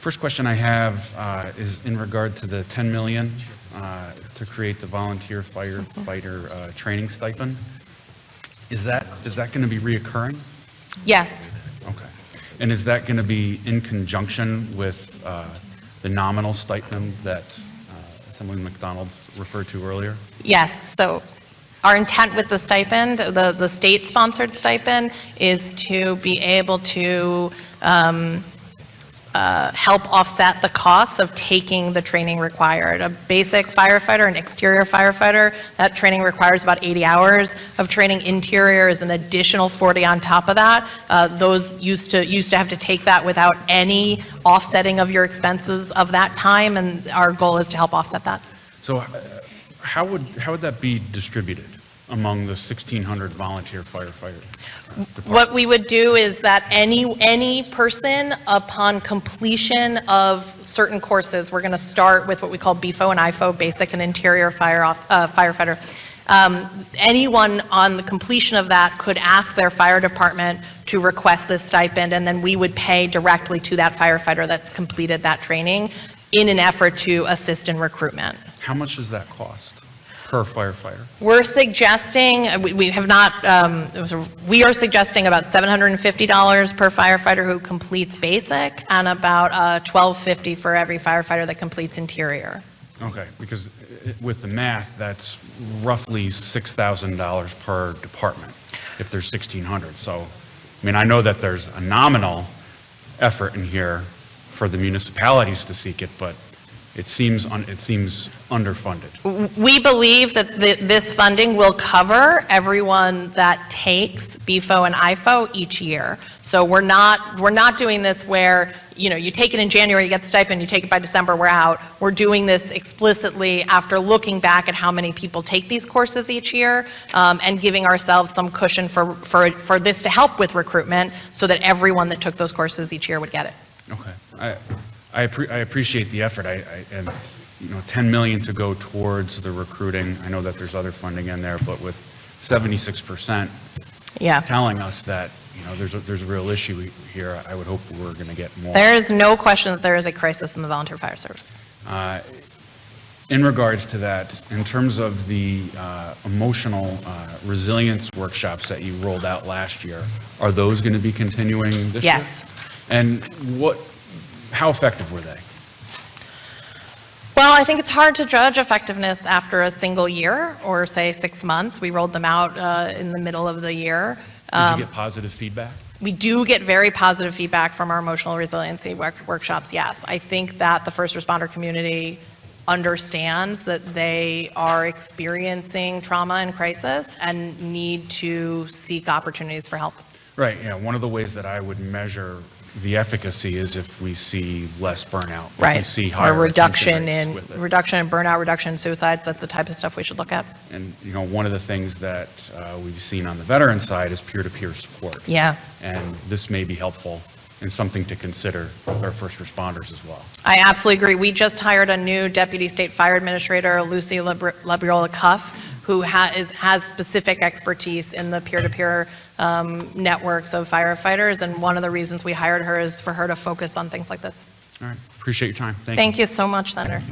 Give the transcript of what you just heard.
First question I have is in regard to the $10 million to create the volunteer firefighter training stipend. Is that going to be reoccurring? Yes. Okay. And is that going to be in conjunction with the nominal stipend that Assemblyman McDonald referred to earlier? Yes. So our intent with the stipend, the state-sponsored stipend, is to be able to help offset the costs of taking the training required. A basic firefighter, an exterior firefighter, that training requires about 80 hours of training. Interior is an additional 40 on top of that. Those used to have to take that without any offsetting of your expenses of that time, and our goal is to help offset that. So how would that be distributed among the 1,600 volunteer firefighters? What we would do is that any person, upon completion of certain courses, we're going to start with what we call BFO and IFO, basic and interior firefighter. Anyone on the completion of that could ask their fire department to request this stipend, and then we would pay directly to that firefighter that's completed that training in an effort to assist in recruitment. How much does that cost per firefighter? We're suggesting, we are suggesting about $750 per firefighter who completes basic, and about $1,250 for every firefighter that completes interior. Okay, because with the math, that's roughly $6,000 per department if there's 1,600. So, I mean, I know that there's a nominal effort in here for the municipalities to seek it, but it seems underfunded. We believe that this funding will cover everyone that takes BFO and IFO each year. So we're not doing this where, you know, you take it in January, you get the stipend, you take it by December, we're out. We're doing this explicitly after looking back at how many people take these courses each year, and giving ourselves some cushion for this to help with recruitment so that everyone that took those courses each year would get it. Okay. I appreciate the effort. And you know, $10 million to go towards the recruiting. I know that there's other funding in there, but with 76% telling us that, you know, there's a real issue here, I would hope we're going to get more. There is no question that there is a crisis in the volunteer fire service. In regards to that, in terms of the emotional resilience workshops that you rolled out last year, are those going to be continuing this year? Yes. And how effective were they? Well, I think it's hard to judge effectiveness after a single year or say 6 months. We rolled them out in the middle of the year. Did you get positive feedback? We do get very positive feedback from our emotional resiliency workshops, yes. I think that the first responder community understands that they are experiencing trauma and crisis and need to seek opportunities for help. Right, yeah, one of the ways that I would measure the efficacy is if we see less burnout. Right. If we see higher reduction in retention burnout, reduction in suicides. That's the type of stuff we should look at. And you know, one of the things that we've seen on the veteran side is peer-to-peer support. Yeah. And this may be helpful and something to consider with our first responders as well. I absolutely agree. We just hired a new Deputy State Fire Administrator, Lucy Labriola-Cuff, who has specific expertise in the peer-to-peer networks of firefighters, and one of the reasons we hired her is for her to focus on things like this. All right, appreciate your time. Thank you so much, Senator.